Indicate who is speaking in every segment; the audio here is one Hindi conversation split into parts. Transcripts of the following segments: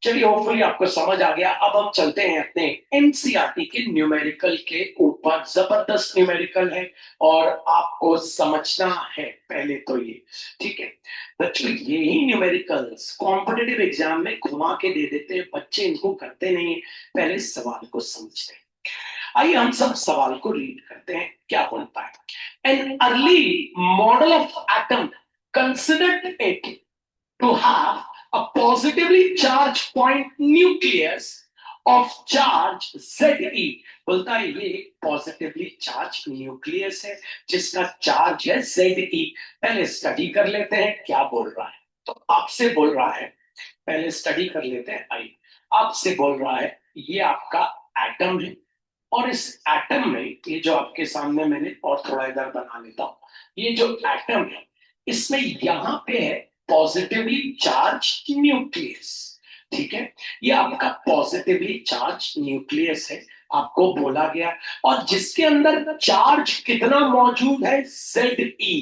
Speaker 1: चलिए, होपफुली आपको समझ आ गया। अब हम चलते हैं अपने एनसीईआरटी के न्यूमेरिकल के ऊपर। जबरदस्त न्यूमेरिकल है और आपको समझना है पहले तो ये। ठीक है बच्चों, यही न्यूमेरिकल्स कॉम्पिटिटिव एग्जाम में घुमा के दे देते हैं, बच्चे इनको करते नहीं है। पहले सवाल को समझते हैं। आइए हम सब सवाल को रीड करते हैं, क्या बोलता है। An early model of atom considered it to have a positively charged point nucleus of charge Ze। बोलता है ये एक पॉजिटिवली चार्ज न्यूक्लियस है जिसका चार्ज है Ze। पहले स्टडी कर लेते हैं क्या बोल रहा है। तो आपसे बोल रहा है, पहले स्टडी कर लेते हैं। आइए, आपसे बोल रहा है ये आपका एटम है, और इस एटम में ये जो आपके सामने मैंने और थोड़ा इधर बना लेता हूं, ये जो एटम है इसमें यहां पे है पॉजिटिवली चार्ज न्यूक्लियस। ठीक है, ये आपका पॉजिटिवली चार्ज न्यूक्लियस है, आपको बोला गया। और जिसके अंदर चार्ज कितना मौजूद है, Ze।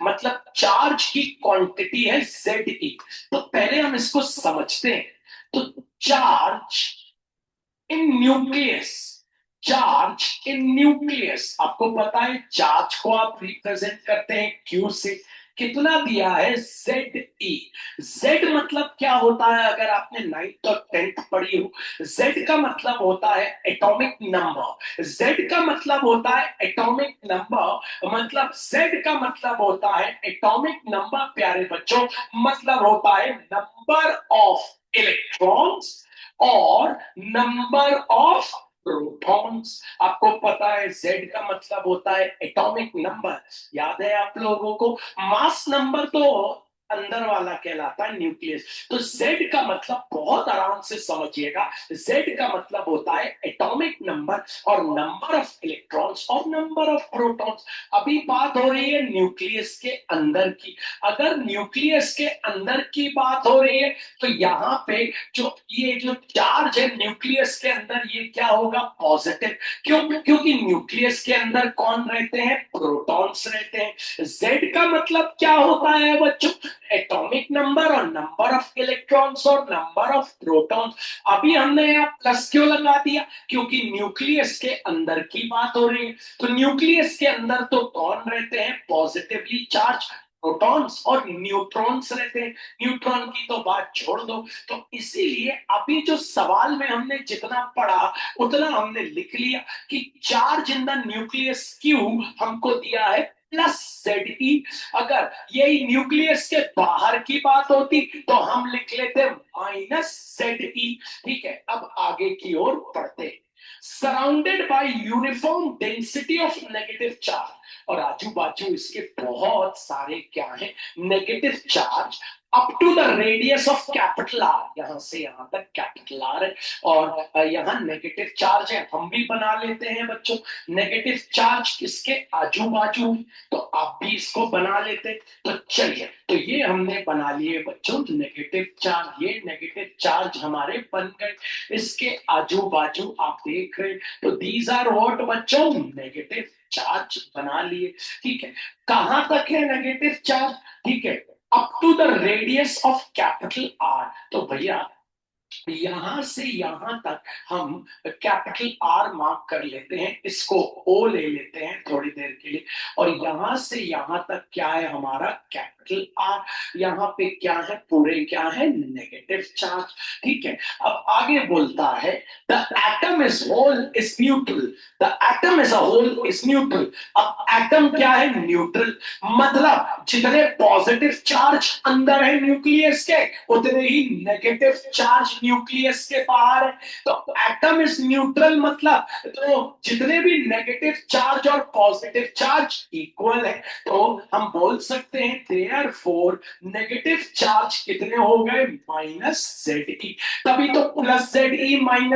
Speaker 1: मतलब चार्ज की क्वांटिटी है Ze। तो पहले हम इसको समझते हैं। तो charge in nucleus, charge in nucleus, आपको पता है चार्ज को आप रिप्रेजेंट करते हैं क्यू से। कितना दिया है, Ze। जेड मतलब क्या होता है, अगर आपने 9th और 10th पढ़ी हो, जेड का मतलब होता है एटॉमिक नंबर। जेड का मतलब होता है एटॉमिक नंबर, मतलब जेड का मतलब होता है एटॉमिक नंबर प्यारे बच्चों। मतलब होता है नंबर ऑफ इलेक्ट्रॉन्स और नंबर ऑफ प्रोटॉन्स। आपको पता है जेड का मतलब होता है एटॉमिक नंबर। याद है आप लोगों को, मास नंबर तो अंदर वाला कहलाता है न्यूक्लियस। तो जेड का मतलब बहुत आराम से समझिएगा, जेड का मतलब होता है एटॉमिक नंबर और नंबर ऑफ इलेक्ट्रॉन्स और नंबर ऑफ प्रोटॉन्स। अभी बात हो रही है न्यूक्लियस के अंदर की। अगर न्यूक्लियस के अंदर की बात हो रही है तो यहाँ पे जो ये जो चार्ज है न्यूक्लियस के अंदर, ये क्या होगा, पॉजिटिव। क्यों? क्योंकि न्यूक्लियस के अंदर कौन रहते हैं, प्रोटॉन्स रहते हैं। जेड का मतलब क्या होता है बच्चों, एटॉमिक नंबर और नंबर ऑफ इलेक्ट्रॉन्स और नंबर ऑफ प्रोटॉन्स। अभी हमने यहाँ प्लस क्यों लगा दिया, क्योंकि न्यूक्लियस के अंदर की बात हो रही है। तो न्यूक्लियस के अंदर तो कौन रहते हैं, पॉजिटिवली चार्ज प्रोटॉन्स और न्यूट्रॉन्स रहते हैं। न्यूट्रॉन की तो बात छोड़ दो। तो इसीलिए अभी जो सवाल में हमने जितना पढ़ा उतना हमने लिख लिया कि charge in the nucleus Q हमको दिया है +Ze। अगर यही न्यूक्लियस के बाहर की बात होती तो हम लिख लेते -Ze। ठीक है, अब आगे की ओर बढ़ते। Surrounded by uniform density of negative charge, और आजू बाजू इसके बहुत सारे क्या है, negative charge up to the radius of capital R. यहां से यहां तक कैपिटल आर है और यहाँ नेगेटिव चार्ज है। हम भी बना लेते हैं बच्चों नेगेटिव चार्ज किसके आजू बाजू, तो आप भी इसको बना लेते। तो चलिए, तो ये हमने बना लिए बच्चों नेगेटिव चार्ज। ये नेगेटिव चार्ज हमारे बन गए, इसके आजू बाजू आप देख रहे हैं। तो दीज आर व्हाट बच्चों, नेगेटिव चार्ज बना लिए। ठीक है, कहां तक है नेगेटिव चार्ज, ठीक है, up to the radius of capital R. तो भैया यहां से यहां तक हम कैपिटल आर मार्क कर लेते हैं, इसको ओ ले लेते हैं थोड़ी देर के लिए। और यहां से यहां तक क्या है हमारा, कैपिटल आर। यहाँ पे क्या है, पूरे क्या है, नेगेटिव चार्ज। ठीक है, अब आगे बोलता है the atom is whole is neutral. The atom is a whole is neutral. अब एटम क्या है, न्यूट्रल। मतलब जितने पॉजिटिव चार्ज अंदर है न्यूक्लियस के, उतने ही नेगेटिव चार्ज न्यूक्लियस के बाहर है। तो एटम इज न्यूट्रल, मतलब तो जितने भी नेगेटिव चार्ज और पॉजिटिव चार्ज इक्वल है। तो हम बोल सकते हैं देयरफॉर नेगेटिव चार्ज कितने हो गए, -Ze। तभी तो +Ze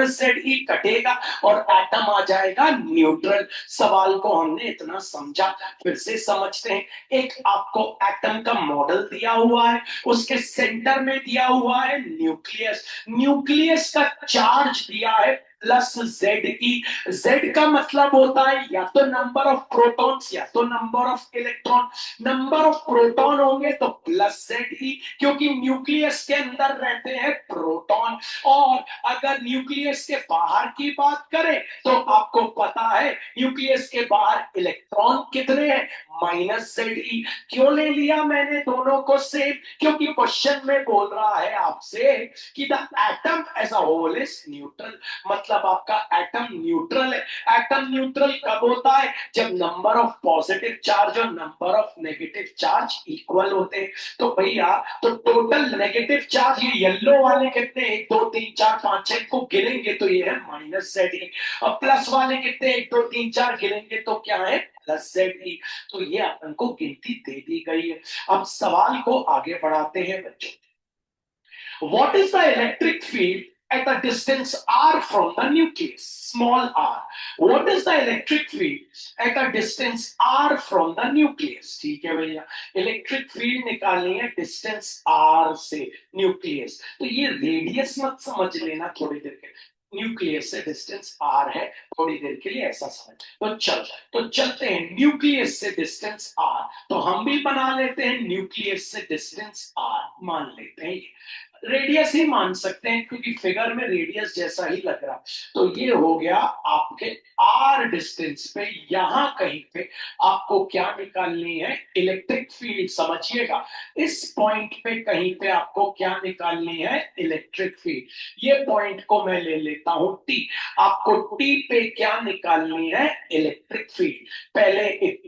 Speaker 1: -Ze कटेगा और एटम आ जाएगा न्यूट्रल। सवाल को हमने इतना समझा, फिर से समझते हैं। एक आपको एटम का मॉडल दिया हुआ है, उसके सेंटर में दिया हुआ है न्यूक्लियस। न्यूक्लियस का चार्ज दिया है +Ze। जेड का मतलब होता है या तो नंबर ऑफ प्रोटॉन्स या तो number of electron. Number of proton होंगे तो +Ze, क्योंकि न्यूक्लियस के अंदर रहते हैं प्रोटॉन। और अगर न्यूक्लियस के बाहर की बात करें तो आपको पता है न्यूक्लियस के बाहर इलेक्ट्रॉन कितने हैं, -Ze। क्यों ले लिया मैंने दोनों को सेम, क्योंकि क्वेश्चन में बोल रहा है आपसे कि the atom as a whole is neutral, मतलब आपका एटम न्यूट्रल है। एटम न्यूट्रल कब होता है, जब नंबर ऑफ पॉजिटिव चार्ज और number of negative charge equal होते हैं। तो भैया तो टोटल नेगेटिव चार्ज ये येलो वाले कितने, 1 2 3 4 5 6 को गिनेंगे तो ये है -Ze। और प्लस वाले कितने, 1 2 3 4 गिनेंगे तो क्या है, +Ze। तो ये अपन को गिनती दे दी गई है। अब सवाल को आगे बढ़ाते हैं बच्चों। What is the electric field at a distance r from the nucleus? Small r. What is the electric field at a distance r from the nucleus? ठीक है भैया, इलेक्ट्रिक फील्ड निकालनी है डिस्टेंस r से न्यूक्लियस। तो ये रेडियस मत समझ लेना थोड़ी देर के, न्यूक्लियस से डिस्टेंस r है, थोड़ी देर के लिए ऐसा समझ। तो चलते हैं न्यूक्लियस से डिस्टेंस r, तो हम भी बना लेते हैं न्यूक्लियस से डिस्टेंस r, मान लेते हैं रेडियस ही मान सकते हैं क्योंकि फिगर में रेडियस जैसा ही लग रहा। तो ये हो गया आपके आर डिस्टेंस पे, यहां कहीं पे आपको क्या निकालनी है, इलेक्ट्रिक फील्ड। समझिएगा, इस पॉइंट पे कहीं पे आपको क्या निकालनी है, इलेक्ट्रिक फील्ड। ये पॉइंट को मैं ले लेता हूं टी, आपको टी पे क्या निकालनी है, इलेक्ट्रिक फील्ड। पहले एक,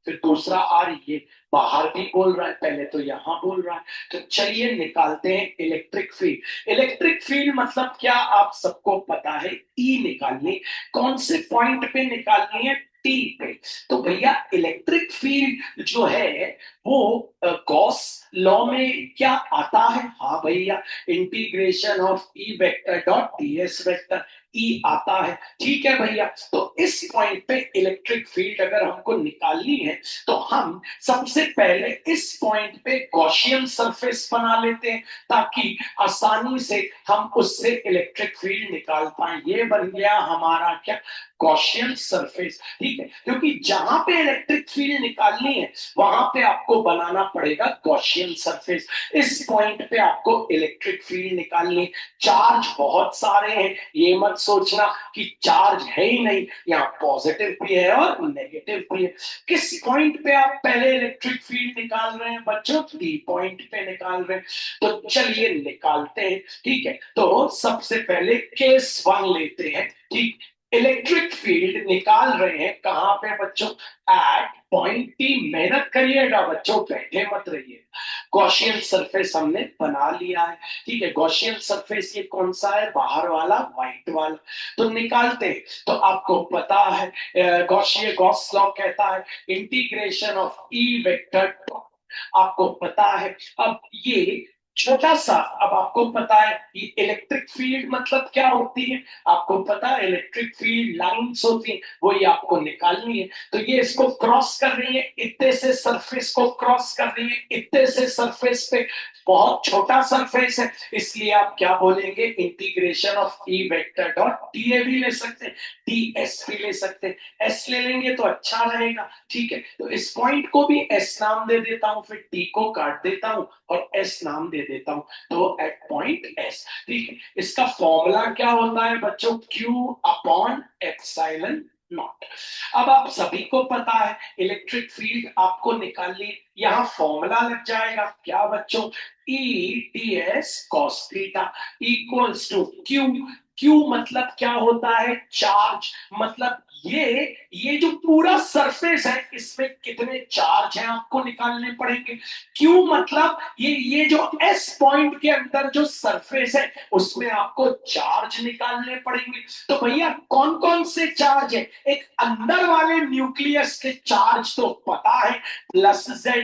Speaker 1: फिर दूसरा आर, ये बाहर भी बोल रहा है, पहले तो यहां बोल रहा है। तो चलिए निकालते हैं इलेक्ट्रिक फील्ड। इलेक्ट्रिक फील्ड मतलब क्या, आप सबको पता है, ई निकालनी। कौन से पॉइंट पे निकालनी है, टी पे। तो भैया इलेक्ट्रिक फील्ड जो है वो गॉस लॉ में क्या आता है, हाँ भैया, integration of E vector dot ds vector, E आता है। ठीक है भैया, तो इस पॉइंट पे इलेक्ट्रिक फील्ड अगर हमको निकालनी है तो हम सबसे पहले इस पॉइंट पे गॉसियन सरफेस बना लेते हैं ताकि आसानी से हम उससे इलेक्ट्रिक फील्ड निकाल पाए। ये बन गया हमारा क्या, गॉसियन सरफेस। ठीक है, क्योंकि जहां पे इलेक्ट्रिक फील्ड निकालनी है वहां पे आपको बनाना पड़ेगा गॉसियन सरफेस। इस पॉइंट पे आपको इलेक्ट्रिक फील्ड निकालनी। चार्ज बहुत सारे हैं, ये मत सोचना कि चार्ज है ही नहीं, यहाँ पॉजिटिव भी है और नेगेटिव भी है। किस पॉइंट पे आप पहले इलेक्ट्रिक फील्ड निकाल रहे हैं बच्चों, डी पॉइंट पे निकाल रहे हैं। तो चलिए निकालते हैं। ठीक है, तो सबसे पहले केस 1 लेते हैं। ठीक, इलेक्ट्रिक फील्ड निकाल रहे हैं कहां पे बच्चों, एट पॉइंट टी। मेहनत करिएगा बच्चों, बैठे मत रहिए। गॉसियन सरफेस हमने बना लिया है। ठीक है, गॉसियन सरफेस ये कौन सा है, बाहर वाला, व्हाइट वाला। तो निकालते हैं। तो आपको पता है गॉस लॉ कहता है इंटीग्रेशन ऑफ ई वेक्टर, आपको पता है। अब ये छोटा सा, अब आपको पता है कि इलेक्ट्रिक फील्ड मतलब क्या होती है, आपको पता है इलेक्ट्रिक फील्ड लाइंस होती है, वो ये आपको निकालनी है। तो ये इसको क्रॉस कर रही है, इतने से सरफेस को क्रॉस कर रही है, इतने से सरफेस पे, बहुत छोटा सरफेस है, इसलिए आप क्या बोलेंगे, integration of E vector dot T A भी ले सकते हैं, टी एस भी ले सकते हैं, एस ले लेंगे तो अच्छा रहेगा। ठीक है, तो इस पॉइंट को भी एस नाम दे देता हूं, फिर टी को काट देता हूं और एस नाम दे देता हूं, तो एट पॉइंट एस। ठीक है, इसका फॉर्मूला क्या होता है बच्चों, क्यू अपॉन एप्सिलॉन नॉट। अब आप सभी को पता है इलेक्ट्रिक फील्ड आपको निकालनी, यहां फॉर्मूला लग जाएगा क्या बच्चों, E T S cos theta equals to Q. Q मतलब क्या होता है, चार्ज। मतलब ये जो पूरा सरफेस है इसमें कितने चार्ज हैं आपको निकालने पड़ेंगे। क्यू मतलब ये जो एस पॉइंट के अंदर जो सरफेस है उसमें आपको चार्ज निकालने पड़ेंगे। तो भैया कौन कौन से चार्ज है, एक अंदर वाले न्यूक्लियस के चार्ज तो पता है +Ze,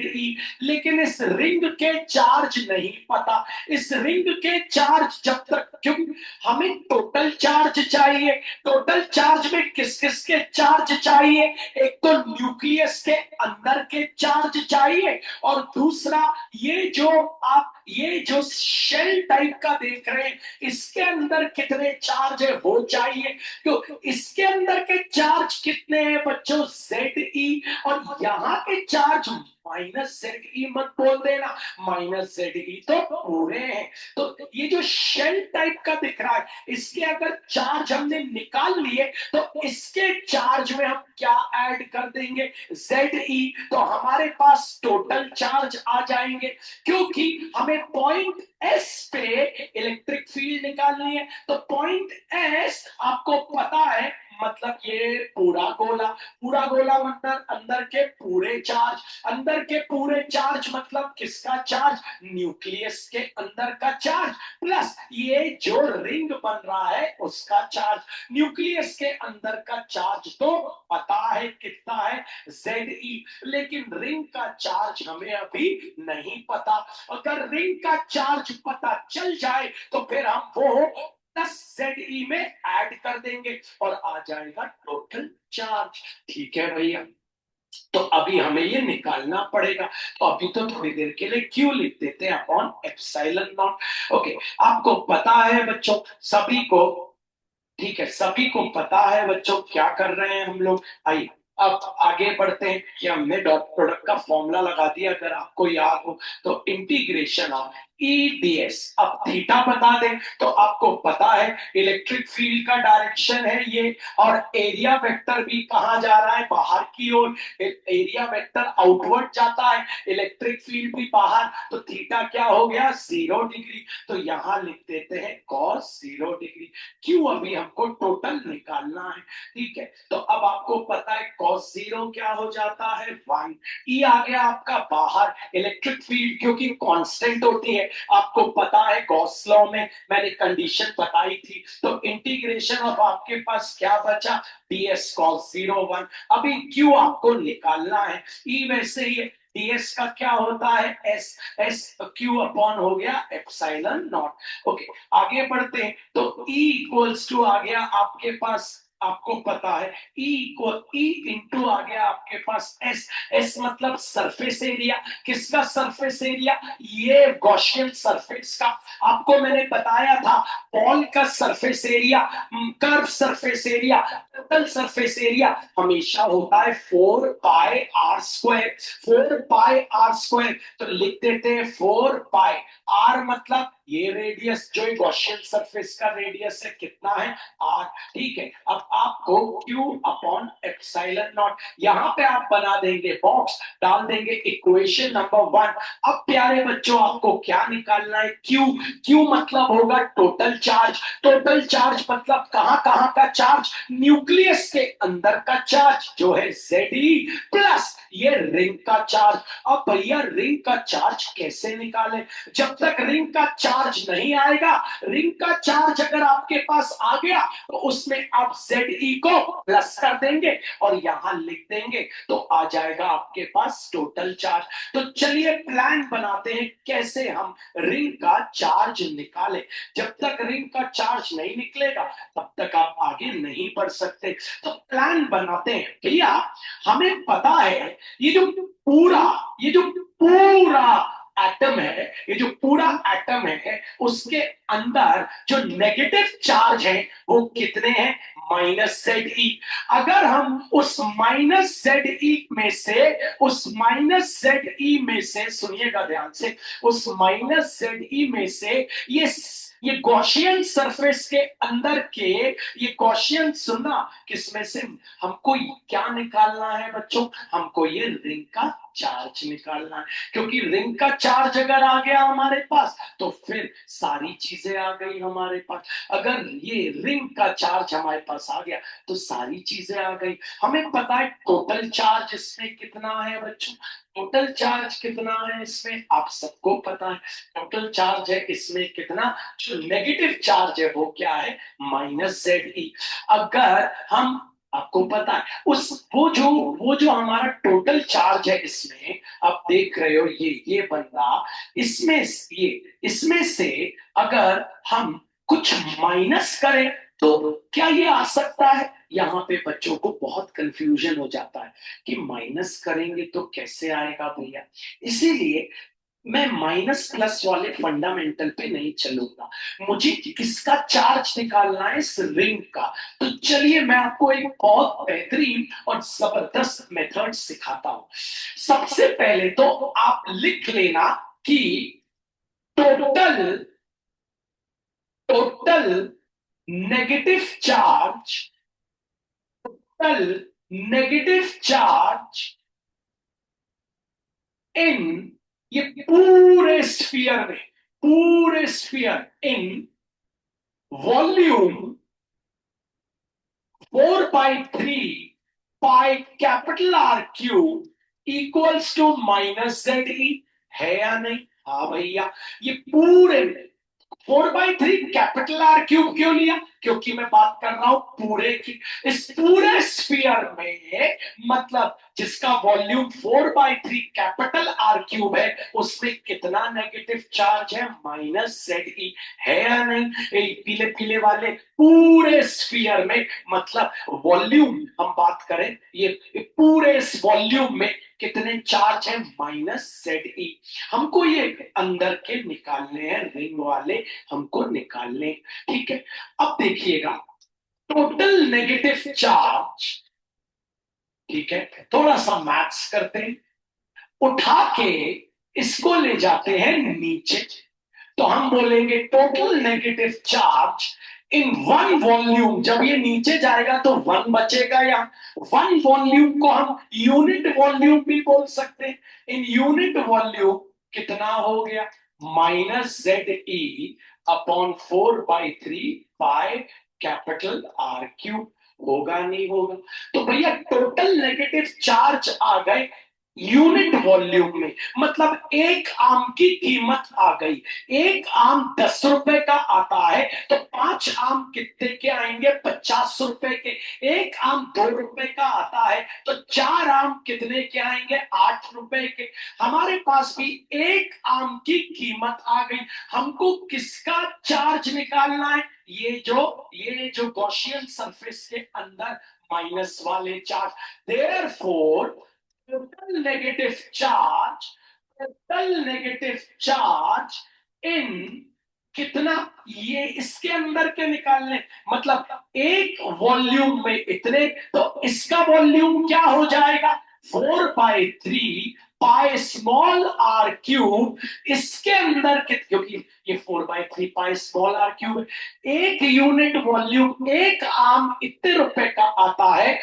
Speaker 1: लेकिन इस रिंग के चार्ज नहीं पता। इस रिंग के चार्ज जब तक, क्योंकि हमें टोटल चार्ज चाहिए, टोटल चार्ज में किस किस किसके चार्ज चाहिए? एक तो न्यूक्लियस के अंदर के चार्ज चाहिए, और दूसरा ये जो शेल टाइप का देख रहे हैं, इसके अंदर कितने चार्ज है वो चाहिए। तो इसके अंदर के चार्ज कितने हैं बच्चों? ZE, और यहाँ के चार्ज -ZE मत बोल देना, -ZE तो पूरे हैं। तो ये जो शेल टाइप का दिख रहा है, इसके अगर चार्ज हमने निकाल लिए तो इसके चार्ज में हम क्या ऐड कर देंगे? ZE, तो हमारे पास टोटल चार्ज आ जाएंगे। क्योंकि हमें पॉइंट S पे इलेक्ट्रिक फील्ड निकालनी है, तो पॉइंट S आपको पता है, मतलब ये पूरा गोला मतलब अंदर के पूरे चार्ज, अंदर के पूरे चार्ज मतलब किसका चार्ज? न्यूक्लियस के अंदर का चार्ज, प्लस ये जो रिंग बन रहा है उसका चार्ज। न्यूक्लियस के अंदर का चार्ज तो पता है कितना है, ZE, लेकिन रिंग का चार्ज हमें अभी नहीं पता। अगर रिंग का चार्ज पता चल जाए तो फिर हम वो ZE में ऐड कर देंगे और आ जाएगा टोटल चार्ज। ठीक है भैया, तो अभी हमें ये निकालना पड़ेगा। तो अभी तो थोड़ी देर के लिए Q लिख देते हैं अपॉन एप्सिलॉन नॉट। ओके, आपको पता है बच्चों सभी को, ठीक है, सभी को पता है बच्चों क्या कर रहे हैं हम लोग। आइए अब आगे बढ़ते हैं कि हमने डॉट प्रोडक्ट का फॉर्मूला लगा दिया, अगर आपको याद हो तो इंटीग्रेशन ऑफ EDS। अब थीटा बता दें तो आपको पता है इलेक्ट्रिक फील्ड का डायरेक्शन है ये, और एरिया वेक्टर भी कहां जा रहा है? बाहर की ओर। एरिया वेक्टर आउटवर्ड जाता है, इलेक्ट्रिक फील्ड भी बाहर, तो थीटा क्या हो गया? 0 डिग्री। तो यहां लिख देते हैं cos 0 डिग्री। क्यों? अभी हमको टोटल निकालना है। ठीक है, तो अब आपको पता है cos 0 क्या हो जाता है? 1। E आ गया आपका बाहर, इलेक्ट्रिक फील्ड क्योंकि कांस्टेंट होती है, आपको पता है गॉस लॉ में मैंने कंडीशन बताई थी। तो इंटीग्रेशन ऑफ आपके पास क्या बचा? ds cos 0 1। अभी Q आपको निकालना है। E वैसे ही ds का क्या होता है? S Q अपॉन हो गया एप्सिलॉन नॉट। ओके, आगे बढ़ते हैं। तो E इक्वल्स टू आ गया आपके पास, आपको पता है E इंटू आ गया आपके पास S मतलब सरफेस एरिया। किसका सरफेस एरिया? ये गॉसियन सरफेस का। आपको मैंने बताया था बॉल का surface area, curve surface area, total surface area हमेशा होता है 4πr²। 4πr², तो लिख देते हैं 4πr मतलब ये रेडियस, जो गॉसियन सरफेस का रेडियस है कितना है? r। ठीक है, अब आपको Q अपॉन एप्सिलॉन नॉट, यहां पे आप बना देंगे बॉक्स, डाल देंगे इक्वेशन नंबर 1। अब प्यारे बच्चों आपको क्या निकालना है? Q मतलब होगा टोटल चार्ज। टोटल चार्ज मतलब कहां कहां का चार्ज? न्यूक्लियस के अंदर का चार्ज जो है ZE, प्लस ये रिंग का चार्ज। अब भैया रिंग का चार्ज कैसे निकालें? जब तक रिंग का चार्ज नहीं आएगा, रिंग का चार्ज अगर आपके पास आ गया तो उसमें आप ZE को प्लस कर देंगे और यहां लिख देंगे, तो आ जाएगा आपके पास टोटल चार्ज। तो चलिए प्लान बनाते हैं कैसे हम रिंग का चार्ज निकालें। जब तक रिंग का चार्ज नहीं निकलेगा तब तक आप आगे नहीं बढ़ सकते। तो प्लान बनाते हैं भैया। हमें पता है ये जो पूरा एटम है, ये जो पूरा एटम है उसके अंदर जो नेगेटिव चार्ज है वो कितने हैं? -ZE। अगर हम उस -ZE में से सुनिएगा ध्यान से, उस -ZE में से ये गॉसियन सरफेस के अंदर के, ये गॉसियन, सुनना किसमें से हमको क्या निकालना है बच्चों? हमको ये रिंग का चार्ज निकालना है। क्योंकि रिंग का चार्ज अगर आ गया हमारे पास तो फिर सारी चीजें आ गई हमारे पास। अगर ये रिंग का चार्ज हमारे पास आ गया तो सारी चीजें आ गई। हमें पता है टोटल चार्ज इसमें कितना है बच्चों? टोटल चार्ज कितना है इसमें आप सबको पता है। टोटल चार्ज है इसमें कितना? जो नेगेटिव चार्ज है वो क्या है? -ZE। अगर हम, आपको पता है वो जो हमारा टोटल चार्ज है इसमें, आप देख रहे हो ये बंदा, इसमें से अगर हम कुछ माइनस करें तो क्या ये आ सकता है? यहाँ पे बच्चों को बहुत कंफ्यूजन हो जाता है कि माइनस करेंगे तो कैसे आएगा भैया। इसीलिए मैं माइनस प्लस वाले फंडामेंटल पे नहीं चलूंगा, मुझे किसका चार्ज निकालना है, इस रिंग का। तो चलिए मैं आपको एक बहुत बेहतरीन और जबरदस्त मेथड सिखाता हूं। सबसे पहले तो आप लिख लेना कि total total negative charge, total negative charge in, ये पूरे sphere in volume 4/3 pi capital R cube equals to minus Z E, है या नहीं? हाँ भैया, ये पूरे 4/3 कैपिटल आर क्यूब क्यों लिया? क्योंकि मैं बात कर रहा हूं पूरे की। इस पूरे स्फीयर में, मतलब जिसका वॉल्यूम 4/3 कैपिटल आर क्यूब है, उसमें कितना नेगेटिव चार्ज है? माइनस जेड ई, है या नहीं? पीले पीले वाले पूरे स्फीयर में, मतलब वॉल्यूम हम बात करें, ये पूरे इस वॉल्यूम में कितने चार्ज है? माइनस जेड ई। हमको ये अंदर के निकालने हैं, रिंग वाले हमको निकालने। ठीक है, अब देखिएगा, टोटल नेगेटिव चार्ज, ठीक है, थोड़ा सा मैथ्स करते हैं। उठा के इसको ले जाते हैं नीचे, तो हम बोलेंगे total negative charge in one volume. जब ये नीचे जाएगा तो वन बचेगा, या वन वॉल्यूम को हम यूनिट वॉल्यूम भी बोल सकते हैं। इन यूनिट वॉल्यूम कितना हो गया? Minus Z E upon 4/3 pi capital R cube. होगा नहीं होगा? तो भैया टोटल नेगेटिव चार्ज आ गए यूनिट वॉल्यूम में, मतलब एक आम की कीमत आ गई। एक आम 10 रुपए का आता है, तो 5 आम कितने के आएंगे? 50 रुपए के। एक आम 2 रुपए का आता है, तो 4 आम कितने के आएंगे? 8 रुपए के। हमारे पास भी एक आम की कीमत आ गई, हमको किसका चार्ज निकालना है? ये जो गॉसियन सरफेस के अंदर माइनस वाले charge. Therefore total negative charge, total negative charge इन कितना? ये इसके अंदर के निकालने, मतलब एक वॉल्यूम में इतने, तो इसका वॉल्यूम क्या हो जाएगा? 4/3 पाई स्मॉल आर क्यूब। इसके अंदर क्योंकि ये 4/3 पाई स्मॉल आर क्यूब है, एक यूनिट वॉल्यूम, एक आम इतने रुपए का आता है।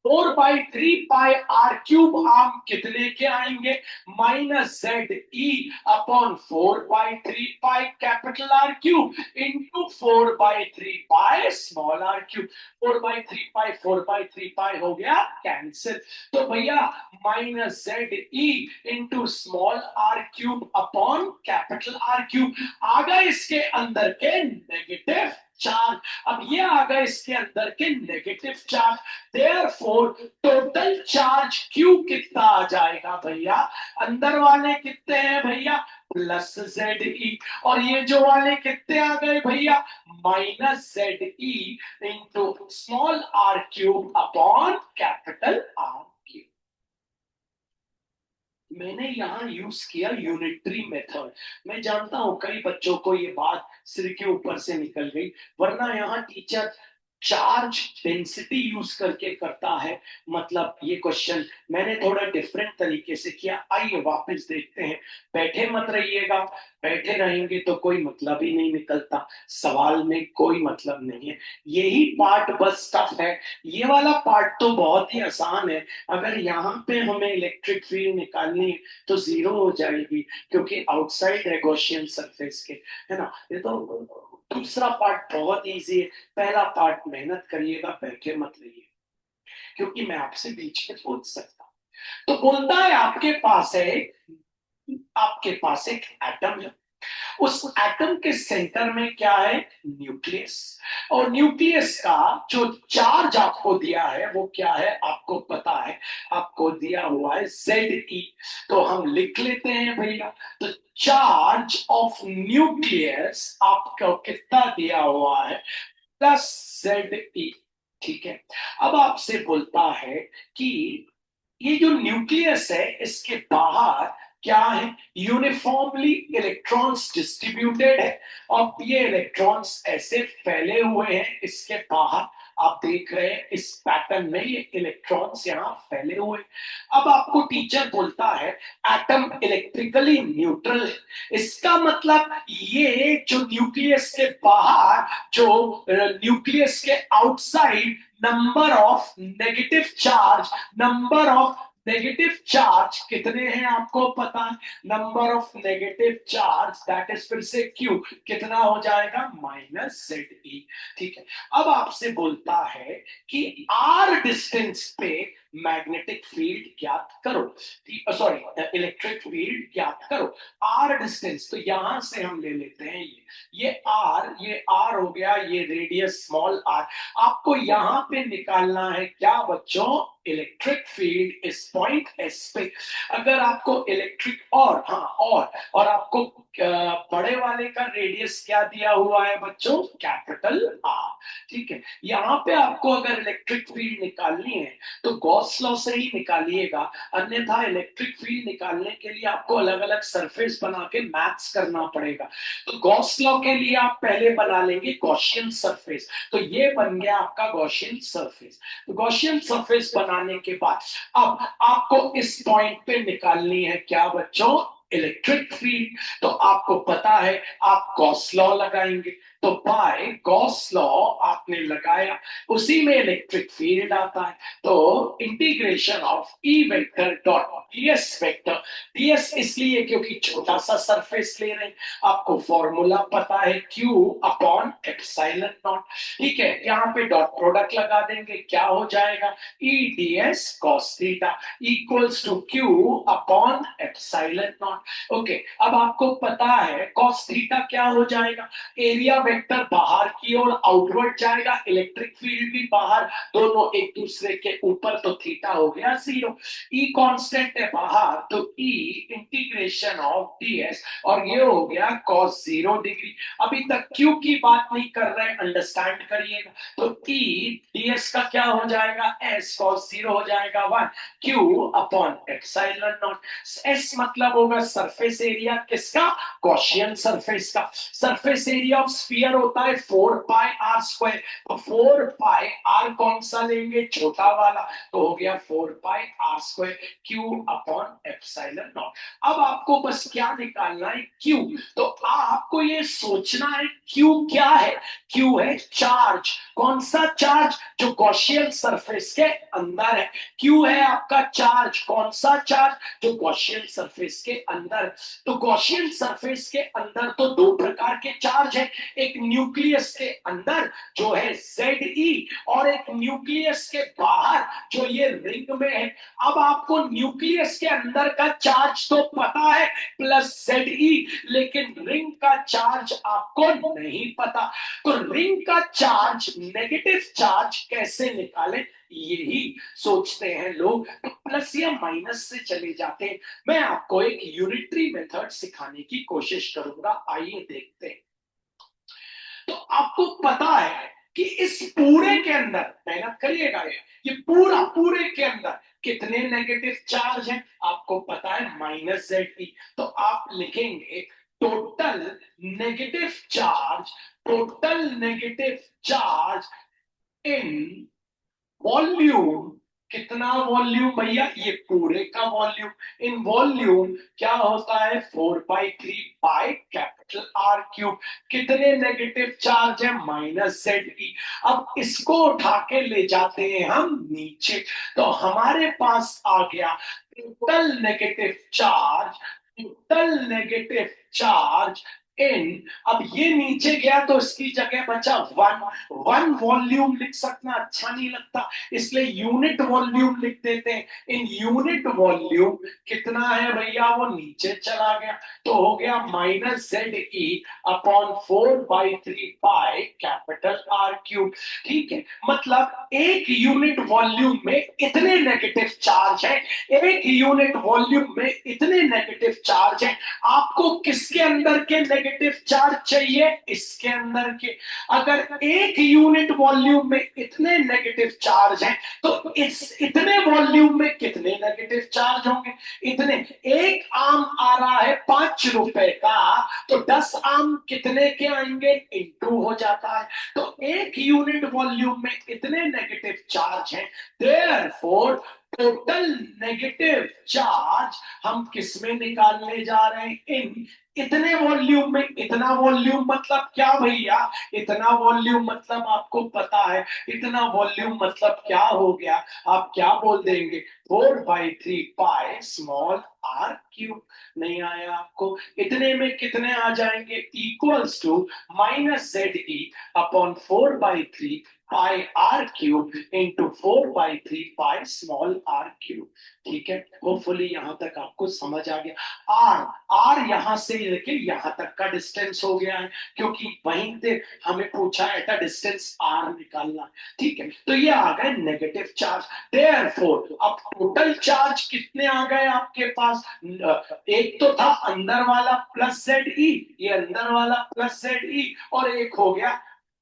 Speaker 1: 4/3 पाई आर क्यूब आम कितने के आएंगे? Minus Z E upon 4/3 pi capital R cube into 4/3 pi small R cube. 4/3 pi हो गया कैंसिल। तो भैया minus Z E into small R cube upon capital R cube आ गए इसके अंदर के नेगेटिव चार्ज। अब ये आ गए इसके अंदर के negative charge. Therefore total charge Q कितना आ जाएगा भैया? अंदर वाले कितने हैं भैया? Plus Z E. और ये जो वाले कितने आ गए भैया? Minus Z E into small R cube upon capital R cube. मैंने यहां यूज किया यूनिटरी मेथड। मैं जानता हूं कई बच्चों को ये बात सिर के ऊपर से निकल गई, वरना यहाँ टीचर चार्ज डेंसिटी यूज करके करता है। मतलब ये क्वेश्चन मैंने थोड़ा डिफरेंट तरीके से किया। आइए वापस देखते हैं। बैठे मत रहिएगा, बैठे रहेंगे तो कोई मतलब ही नहीं निकलता, सवाल में कोई मतलब नहीं है। यही पार्ट बस टफ है। ये वाला पार्ट तो बहुत ही आसान है। अगर यहाँ पे हमें इलेक्ट्रिक फील्ड निकालनी है तो जीरो हो जाएगी, क्योंकि आउटसाइड है गॉसियन सरफेस के, है ना। ये तो दूसरा पार्ट बहुत इजी है। पहला पार्ट मेहनत करिएगा, बैठे मत रहिए, क्योंकि मैं आपसे बीच में पूछ सकता हूं। तो बोलता है आपके पास एक एटम है। उस एटम के सेंटर में क्या है? न्यूक्लियस। और न्यूक्लियस का जो चार्ज आपको दिया है वो क्या है? आपको पता है, आपको दिया हुआ है जेड ई। तो हम लिख लेते हैं भैया। तो चार्ज ऑफ न्यूक्लियस आपको कितना दिया हुआ है? Plus Z E. ठीक है, अब आपसे बोलता है कि ये जो न्यूक्लियस है इसके बाहर क्या है, यूनिफॉर्मली इलेक्ट्रॉन्स डिस्ट्रीब्यूटेड है। और ये इलेक्ट्रॉन्स ऐसे फैले हुए हैं इसके बाहर, आप देख रहे हैं इस पैटर्न में ये इलेक्ट्रॉन्स यहाँ फैले हुए। अब आपको टीचर बोलता है एटम इलेक्ट्रिकली न्यूट्रल है। इसका मतलब ये जो न्यूक्लियस के बाहर, जो न्यूक्लियस के outside number of negative charge कितने हैं आपको पता है, number of negative charge that is फिर से क्यू कितना हो जाएगा माइनस जेड ई। ठीक है, अब आपसे बोलता है कि आर डिस्टेंस पे मैग्नेटिक फील्ड ज्ञात करो, सॉरी इलेक्ट्रिक फील्ड ज्ञात करो। आर डिस्टेंस तो यहां से हम ले लेते हैं ये आर हो गया, ये रेडियस स्मॉल आर। आपको यहां पे निकालना है क्या बच्चों, इलेक्ट्रिक फील्ड इस पॉइंट एस पे। अगर आपको इलेक्ट्रिक और आपको बड़े वाले का रेडियस क्या दिया हुआ है बच्चों, कैपिटल आर। ठीक है, यहां पे आपको अगर इलेक्ट्रिक फील्ड निकालनी है तो गॉस लॉ से ही निकालिएगा, अन्यथा इलेक्ट्रिक फील्ड निकालने के लिए आपको अलग अलग सरफेस बना के मैथ्स करना पड़ेगा। तो गॉस लॉ के लिए आप पहले बना लेंगे गॉसियन सरफेस, तो ये बन गया आपका गॉसियन सरफेस। तो गॉसियन सरफेस बनाने के बाद अब आपको इस पॉइंट पे निकालनी है क्या बच्चों, इलेक्ट्रिक फील्ड। तो आपको पता है आप गॉस लॉ लगाएंगे, तो बाय गॉस लॉ आपने लगाया, उसी में इलेक्ट्रिक फील्ड आता है। तो integration of E vector dot DS vector, DS इसलिए क्योंकि छोटा सा सरफेस ले रहे हैं, आपको फॉर्मूला पता है Q अपॉन एप्सिलॉन नॉट। ठीक है, यहाँ पे डॉट प्रोडक्ट लगा देंगे, क्या हो जाएगा, E D S cos theta equals to Q upon epsilon naught. Okay, अब आपको पता है कॉस थीटा क्या हो जाएगा, एरिया वेक्टर बाहर की ओर आउटवर्ड जाएगा, इलेक्ट्रिक फील्ड भी बाहर, दोनों एक दूसरे के ऊपर, तो थीटा हो गया 0। ई कांस्टेंट है बाहर, तो ई इंटीग्रेशन ऑफ डीएस, और ये हो गया cos 0 डिग्री। अभी तक क्यू की बात नहीं कर रहे, अंडरस्टैंड करिएगा। तो ई डीएस का क्या हो जाएगा, एस cos 0 हो जाएगा 1 Q upon epsilon not. S मतलब होगा सरफेस एरिया किसका, गॉसियन सरफेस का। सरफेस एरिया ऑफ स्फीयर होता है 4 पाई आर स्क्वायर, तो 4 पाई आर कौन सा लेंगे, छोटा वाला, तो हो गया 4 pi R square Q upon epsilon naught. अब आपको बस क्या निकालना है, क्यू। तो आपको ये सोचना है क्यू क्या है, क्यू है चार्ज। कौन सा चार्ज, जो गॉसियन सरफेस के अंदर है। क्यू है आपका चार्ज, कौन सा चार्ज, जो गॉसियन सरफेस के अंदर। तो गॉसियन सरफेस के अंदर तो दो प्रकार के चार्ज है, एक न्यूक्लियस के अंदर जो है Ze, और एक न्यूक्लियस के बाहर जो ये रिंग में है। अब आपको न्यूक्लियस के अंदर का चार्ज तो पता है प्लस Ze, लेकिन रिंग का चार्ज आपको नहीं पता। तो रिंग का चार्ज, नेगेटिव चार्ज कैसे निकालें, यही सोचते हैं लोग, तो प्लस या माइनस से चले जाते हैं। मैं आपको एक यूनिटरी मेथड सिखाने की कोशिश करूंगा, आइए देखते हैं। तो आपको पता है कि इस पूरे के अंदर, मेहनत करिएगा, ये पूरे के अंदर कितने नेगेटिव चार्ज हैं, आपको पता है माइनस Ze। तो आप लिखेंगे total negative charge, total negative charge in volume. कितना वॉल्यूम भैया, ये पूरे का वॉल्यूम। इन वॉल्यूम क्या होता है 4/3 पाई कैपिटल आर क्यूब। कितने नेगेटिव चार्ज है, माइनस Ze। अब इसको उठा के ले जाते हैं हम नीचे, तो हमारे पास आ गया total negative charge, total negative charge इन। अब ये नीचे गया तो इसकी जगह बचा 1 वॉल्यूम लिख सकना अच्छा नहीं लगता, इसलिए यूनिट वॉल्यूम लिख देते हैं। इन यूनिट वॉल्यूम कितना है भैया, वो नीचे चला गया, तो हो गया minus Ze upon 4/3 pi capital R cube. ठीक है, मतलब एक यूनिट वॉल्यूम में इतने नेगेटिव चार्ज है, एक यूनिट वॉल्यूम में इतने नेगेटिव चार्ज है। आपको किसके अंदर के नेगेटिव चार्ज चाहिए इसके अंदर के। अगर एक यूनिट वॉल्यूम में इतने नेगेटिव चार्ज हैं तो इस इतने वॉल्यूम में कितने नेगेटिव चार्ज होंगे? इतने। एक आम आ रहा है 5 रुपए का, तो 10 आम कितने के आएंगे? इंटू हो जाता है। तो एक यूनिट वॉल्यूम में इतने नेगेटिव चार्ज हैं, देयरफॉर टोटल नेगेटिव चार्ज हम किस में निकालने जा रहे हैं? इन इतने वॉल्यूम में। इतना वॉल्यूम मतलब क्या भैया? इतना वॉल्यूम मतलब आपको पता है इतना वॉल्यूम मतलब क्या हो गया? आप क्या बोल देंगे? 4/3 पाई स्मॉल आर क्यूब। नहीं आया आपको? इतने में कितने आ जाएंगे? Equals to minus Z E upon 4/3 pi R cube into 4/3 pi small R cube. ठीक है, होपफुली यहां तक आपको समझ आ गया। आर आर यहां से लेके यहां तक का डिस्टेंस हो गया है, क्योंकि वहीं से हमें पूछा है था डिस्टेंस आर निकालना। ठीक है, तो ये आ गए नेगेटिव चार्ज। देयरफॉर अब टोटल चार्ज कितने आ गए आपके पास? एक तो था अंदर वाला प्लस जेड ई, ये अंदर वाला प्लस जेड ई, और एक हो गया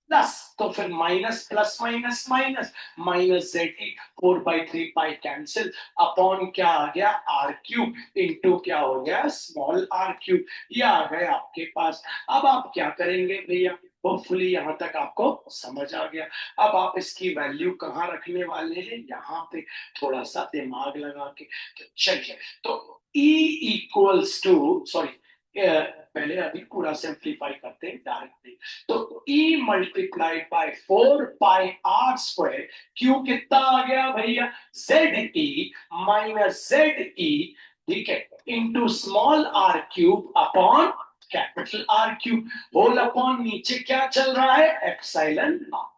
Speaker 1: प्लस, तो फिर minus plus minus minus minus Z E. 4/3 pi cancel, upon क्या आ गया? आर क्यूब इंटू क्या हो गया? Small R cube. ये आ गए आपके पास। अब आप क्या करेंगे भैया? होपफुली यहां तक आपको समझ आ गया। अब आप इसकी वैल्यू कहाँ रखने वाले हैं? यहाँ पे थोड़ा सा दिमाग लगा के। तो चलिए, तो E इक्वल्स टू, सॉरी, पहले अभी पूरा सिंप्लीफाई करते हैं डायरेक्टली। तो E multiplied by 4 pi r square, Q कितना आ गया भैया? Z E minus Z E, ठीक है, into small R cube upon capital R cube, whole upon नीचे क्या चल रहा है? Epsilon not.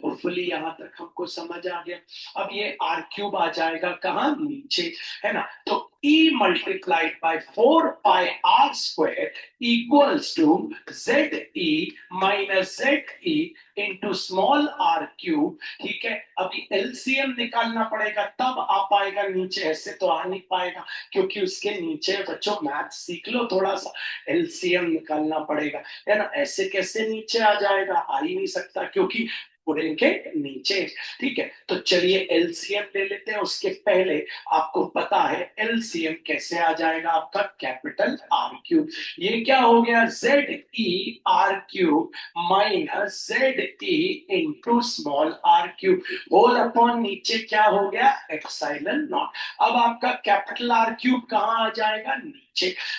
Speaker 1: होपफुली यहां तक हमको समझ आ गया। अब ये आर क्यूब आ जाएगा कहां? नीचे, है ना? तो E multiplied by 4 pi r square equals to Z E minus Z E into small R cube. ठीक है, अभी एलसीएम निकालना पड़ेगा तब आ पाएगा नीचे, ऐसे तो आ नहीं पाएगा, क्योंकि उसके नीचे बच्चों मैथ सीख लो थोड़ा सा, एलसीएम निकालना पड़ेगा, है ना? ऐसे कैसे नीचे आ जाएगा? आ ही नहीं सकता, क्योंकि पूरे के नीचे। ठीक है, तो चलिए एलसीएम ले लेते हैं। उसके पहले आपको पता है एलसीएम कैसे आ जाएगा आपका? Capital R cube. ये क्या हो गया? Z E R cube minus Z E into small R cube, whole upon नीचे क्या हो गया? Epsilon naught. अब आपका कैपिटल आर क्यूब कहाँ आ जाएगा? नीचे।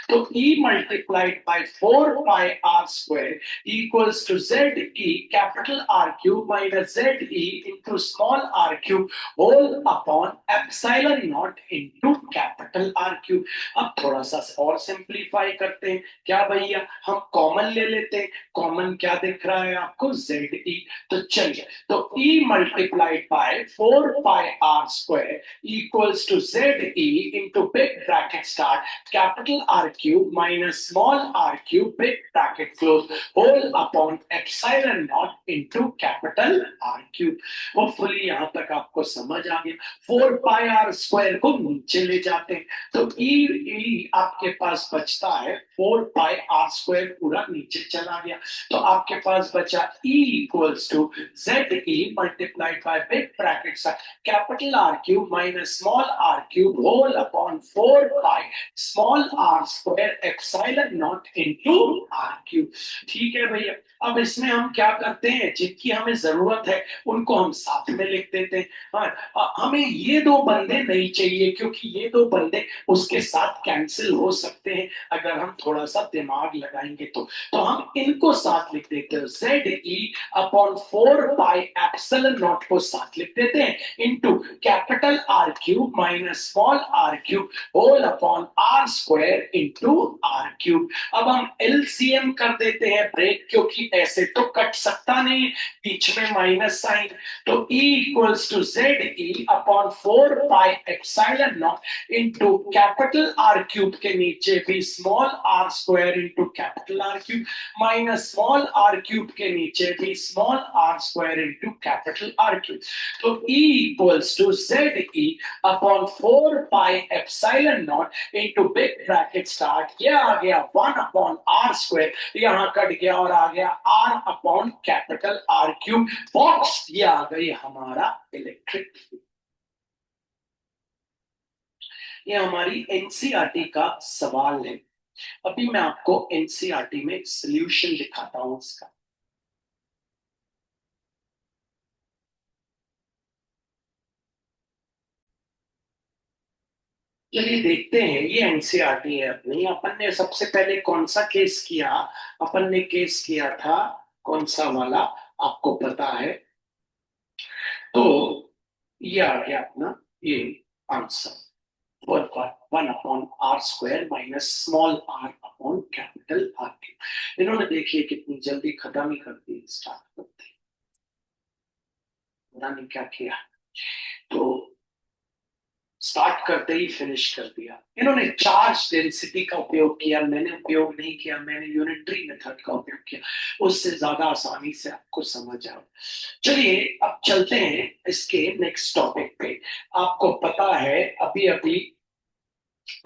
Speaker 1: तो E multiplied by 4 pi r square equals to Z E capital R cube minus Z E into small R cube, whole upon epsilon naught into capital R cube. अब थोड़ा सा और सिंप्लीफाई करते हैं। क्या भैया? हम कॉमन ले लेते हैं। कॉमन क्या दिख रहा है आपको? जेड ई। तो चलिए, तो E multiplied by 4 pi r square equals to Z E into big bracket start capital R cube minus small R cube big bracket close, whole upon epsilon naught into capital R cube. Hopefully यहां तक आपको समझ आ गया। 4 पाई r स्क्वायर को नीचे ले जाते हैं, तो ई आपके पास बचता है 4 पाई r स्क्वायर, पूरा नीचे चला गया। तो आपके पास बचा E equals to Z E multiplied by big bracket capital R cube minus small R cube, whole upon 4 pi small R square epsilon naught into R cube. ठीक है भैया, अब इसमें हम क्या करते हैं? जिनकी हमें जरूरत है उनको हम साथ में लिख देते हैं। हाँ, हमें ये दो बंदे नहीं चाहिए, क्योंकि ये दो बंदे उसके साथ कैंसिल हो सकते हैं अगर हम थोड़ा सा दिमाग लगाएंगे तो हम इनको साथ लिख देते हैं। Z E upon 4 pi epsilon naught को साथ लिख देते हैं into capital R cube minus small R cube, whole upon R square into R cube. अब हम एलसीएम कर देते हैं ब्रेक, क्योंकि ऐसे तो कट सकता नहीं है, बीच में माइनस साइन, तो E equals to ZE upon 4 pi epsilon naught into capital R cube के नीचे भी small r square into capital R cube minus small r cube के नीचे भी small r square into capital R cube. तो E equals to ZE upon 4 pi epsilon naught into big bracket start, ये आ गया 1 अपॉन r स्क्वायर, यहां कट गया और आ गया r upon capital R cube box, ये आ गई हमारा इलेक्ट्रिक फील्ड। ये हमारी एनसीईआरटी का सवाल है। अभी मैं आपको एनसीईआरटी में सॉल्यूशन दिखाता हूं इसका। चलिए देखते हैं, ये एनसीईआरटी है अपनी। अपन ने सबसे पहले कौन सा केस किया? अपन ने केस किया था कौन सा वाला, आपको पता है? तो ये आ गया अपना ये answer, 1 upon R square minus small R upon capital R cube. इन्होंने देखिए कितनी जल्दी खत्म ही कर दी, स्टार्ट करते, पता नहीं क्या किया, तो स्टार्ट करते ही फिनिश कर दिया। इन्होंने चार्ज डेंसिटी का उपयोग किया, मैंने उपयोग नहीं किया, मैंने यूनिटरी मेथड का उपयोग किया, उससे ज्यादा आसानी से आपको समझ आओ। चलिए अब चलते हैं इसके नेक्स्ट टॉपिक पे। आपको पता है अभी अभी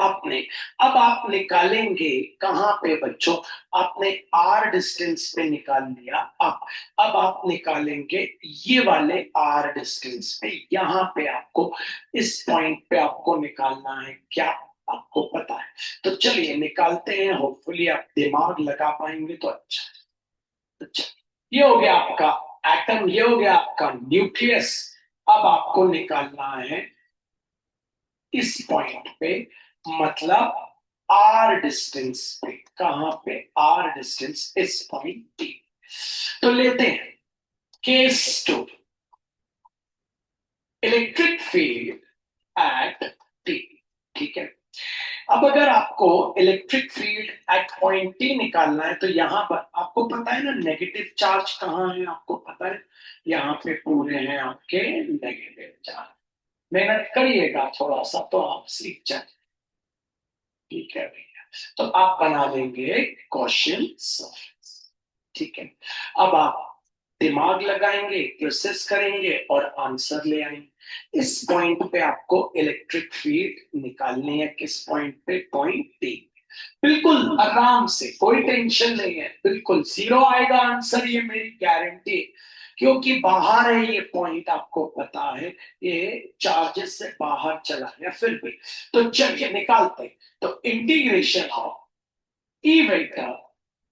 Speaker 1: आपने, अब आप निकालेंगे कहां पे बच्चों? आपने आर डिस्टेंस पे निकाल लिया। अब आप निकालेंगे ये वाले आर डिस्टेंस पे, यहां पे आपको इस पॉइंट पे आपको निकालना है, क्या आपको पता है? तो चलिए निकालते हैं, होपफुली आप दिमाग लगा पाएंगे तो अच्छा। तो चलिए, ये हो गया आपका एटम, ये हो गया आपका न्यूक्लियस। अब आपको निकालना है इस पॉइंट पे, मतलब आर डिस्टेंस पे, कहां पे? आर डिस्टेंस, इस पॉइंट पे। तो लेते हैं case 2, electric field at T. ठीक है, अब अगर आपको electric field eight point T निकालना है तो यहां पर आपको पता है ना नेगेटिव चार्ज कहाँ है, आपको पता है? यहाँ पे पूरे हैं आपके नेगेटिव चार्ज। मेहनत करिएगा थोड़ा सा तो आप सीख जाए। ठीक है भैया, तो आप बना लेंगे क्वेश्चन सरफेस। ठीक है, अब आप दिमाग लगाएंगे, प्रोसेस करेंगे और आंसर ले आएंगे। इस पॉइंट पे आपको इलेक्ट्रिक फील्ड निकालनी है, किस पॉइंट पे? Point D. बिल्कुल आराम से, कोई टेंशन नहीं है, बिल्कुल जीरो आएगा आंसर, ये मेरी गारंटी है, क्योंकि बाहर है ये पॉइंट, आपको पता है ये चार्जेस से बाहर चला गया फिर भी। तो चलिए निकालते हैं। तो integration of E vector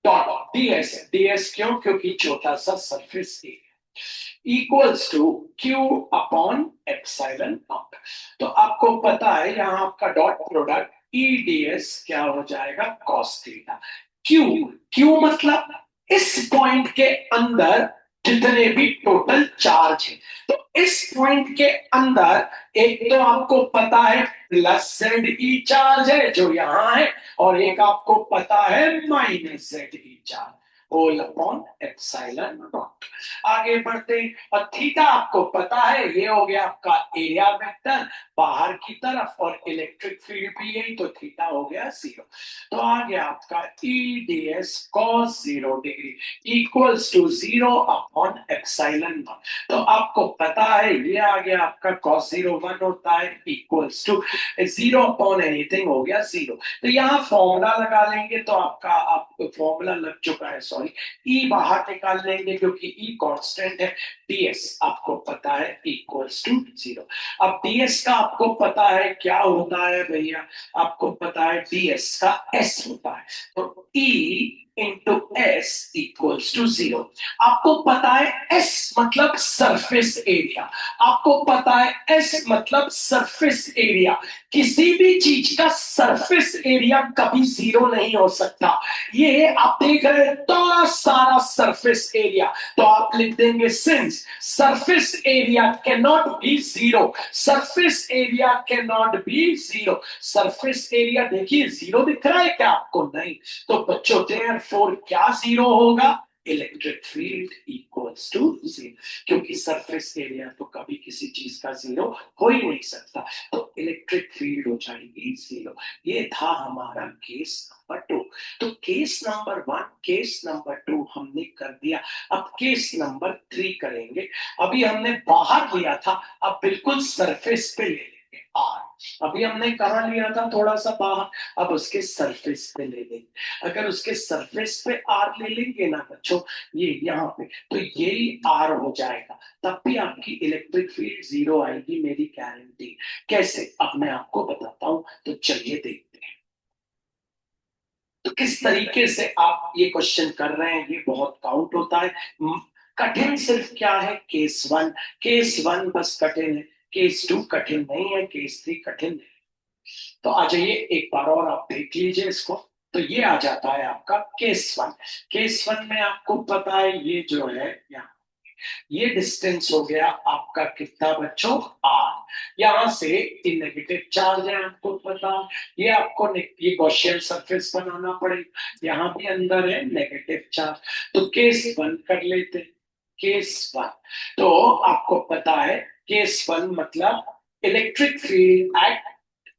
Speaker 1: dot DS, DS क्यों? क्योंकि छोटा सा surface area equals to Q upon epsilon naught. तो आपको पता है यहाँ आपका डॉट प्रोडक्ट ईडीएस क्या हो जाएगा? Cos theta. क्यू, क्यू मतलब इस पॉइंट के अंदर जितने भी टोटल चार्ज है, तो इस पॉइंट के अंदर एक तो आपको पता है प्लस जेड ई चार्ज है जो यहां है, और एक आपको पता है minus Z E charge, whole upon epsilon naught. आगे बढ़ते हैं, और थीटा आपको पता है ये हो गया आपका एरिया वेक्टर बाहर की तरफ, और इलेक्ट्रिक फील्ड भी यही, तो थीटा हो गया 0। तो आ गया आपका E D S cos 0 degree equals to 0 upon epsilon naught. तो आपको पता है ये आ गया आपका cos 0 1 होता है इक्वल्स टू 0 अपॉन एनीथिंग हो गया 0। तो यहाँ फॉर्मूला लगा लेंगे, तो आपका आपको फॉर्मूला लग चुका है, सॉरी, ई बाहर निकाल लेंगे क्योंकि ई कांस्टेंट है। डीएस आपको पता है इक्वल्स टू 0। अब डीएस का आपको पता है क्या होता है भैया? आपको पता है डीएस का एस होता है, तो E into S equals to 0। आपको पता है एस मतलब सरफेस एरिया, आपको पता है एस मतलब सरफेस एरिया। किसी भी चीज का सरफेस एरिया कभी 0 नहीं हो सकता। ये आप देख रहे हैं तो सारा सरफेस एरिया, तो आप लिख देंगे since surface area can not be 0, surface area can not be 0। Surface area देखिए 0 दिख रहा है क्या आपको? नहीं। तो बच्चों देयरफॉर क्या 0 होगा? इलेक्ट्रिक फील्ड इक्वल्स टू 0, क्योंकि सरफेस एरिया तो कभी किसी चीज का 0 हो ही नहीं सकता, तो इलेक्ट्रिक फील्ड हो जाएगी 0। ये था हमारा केस नंबर 2। तो केस नंबर 1, केस नंबर 2 हमने कर दिया। अब केस नंबर 3 करेंगे। अभी हमने बाहर लिया था, अब बिल्कुल सरफेस पे ले लेंगे आर। अभी हमने कहा लिया था थोड़ा सा बाहर, अब उसके सरफेस पे ले लेंगे। अगर उसके सरफेस पे आर ले लेंगे ना बच्चों, ये यहाँ पे, तो यही आर हो जाएगा, तब भी आपकी इलेक्ट्रिक फील्ड 0 आएगी, मेरी गारंटी। कैसे, अब मैं आपको बताता हूं, तो चलिए देखते हैं। तो किस तरीके से आप ये क्वेश्चन कर रहे हैं, ये बहुत काउंट होता है। कठिन सिर्फ क्या है, केस 1, केस 1 बस कठिन है, केस 2 कठिन नहीं है, केस 3 कठिन है। तो आ जाइए एक बार और आप देख लीजिए इसको। तो ये आ जाता है आपका केस 1। केस 1 में आपको पता है ये जो है यहाँ, ये डिस्टेंस हो गया आपका कितना बच्चों, आर। यहां से ये नेगेटिव चार्ज है, आपको पता है। ये आपको ये गॉसियन सरफेस बनाना पड़ेगा, यहाँ भी अंदर है नेगेटिव चार्ज। तो केस 1 कर लेते, केस 1। तो आपको पता है केस 1 मतलब electric field at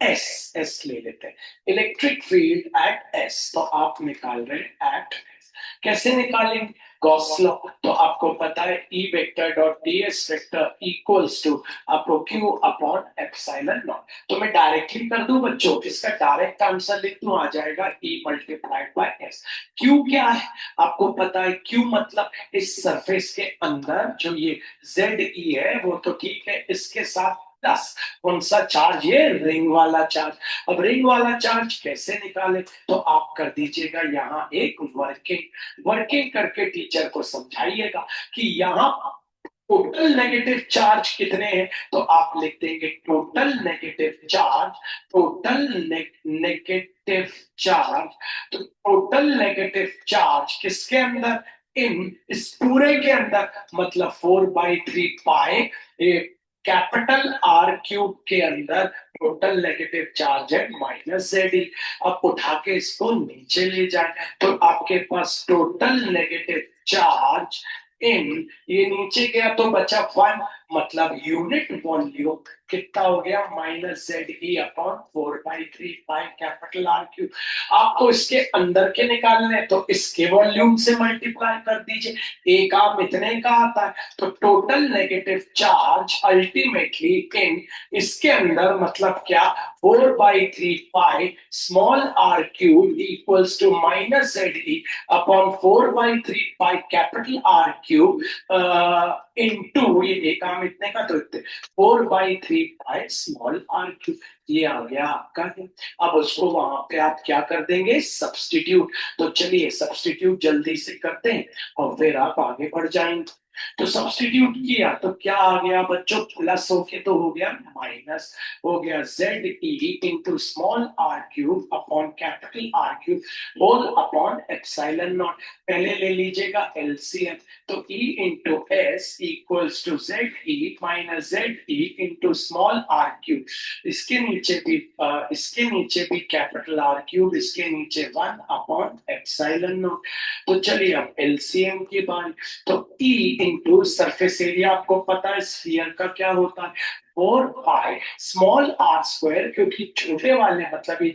Speaker 1: S, S ले लेते हैं, इलेक्ट्रिक फील्ड एट एस। तो आप निकाल रहे हैं एट एस, कैसे निकालेंगे, गॉस लॉ। तो आपको पता है E vector dot D S vector equals to आपको क्यू अपॉन एप्सिलॉन नॉट। तो मैं डायरेक्टली कर दूं बच्चों, इसका डायरेक्ट आंसर लिख दूं, आ जाएगा ई मल्टीप्लाइड बाय एस। क्यू क्या है, आपको पता है क्यू मतलब इस सरफेस के अंदर जो ये जेड ई है वो तो ठीक है, इसके साथ प्लस कौन सा चार्ज, ये रिंग वाला चार्ज। अब रिंग वाला चार्ज कैसे निकाले, तो आप कर दीजिएगा यहाँ एक वर्किंग, वर्किंग करके टीचर को समझाइएगा कि यहाँ टोटल नेगेटिव चार्ज कितने हैं। तो आप लिख देंगे total negative charge, total negative charge. तो टोटल नेगेटिव चार्ज किसके अंदर, इन इस पूरे के अंदर, मतलब 4/3 पाई कैपिटल आर क्यूब के अंदर टोटल नेगेटिव चार्ज है -ZE। अब उठा के इसको नीचे ले जाए, तो आपके पास टोटल नेगेटिव चार्ज इन, ये नीचे गया तो बचा 1, मतलब यूनिट वॉल्यूम कितना हो गया, -ZE upon 4/3 pi capital R cube. आपको इसके अंदर के निकालने हैं, तो इसके वॉल्यूम से मल्टीप्लाई कर दीजिए, एक आम इतने का आता है। तो total negative charge ultimately in, इसके अंदर मतलब क्या, 4/3 pi small R cube equals to -ZE upon 4/3 pi capital R cube into, ये एक आम इतने का, तो इतने 4/3 पाई स्मॉल आर क्यूब। ये आ गया आपका। अब उसको वहां पे आप क्या कर देंगे, सब्स्टिट्यूट। तो चलिए सब्स्टिट्यूट जल्दी से करते हैं और फिर आप आगे बढ़ जाएंगे। तो सब्स्टिट्यूट किया तो क्या आ गया बच्चों, प्लस होके तो हो गया माइनस, हो गया ZE into small R cube upon capital R cube whole upon epsilon naught. पहले ले लीजिएगा एलसीएम, तो E into S equals to ZE minus ZE into small R cube. इसके नीचे भी कैपिटल आर क्यूब, इसके नीचे 1 अपॉन एप्सिलॉन नॉट। तो चलिए अब एलसीएम की बात। तो E इंटू सरफेस एरिया, आपको पता है स्फीयर का क्या होता है, 4 पाई स्मॉल आर स्क्वायर, क्योंकि छोटे वाले मतलब ये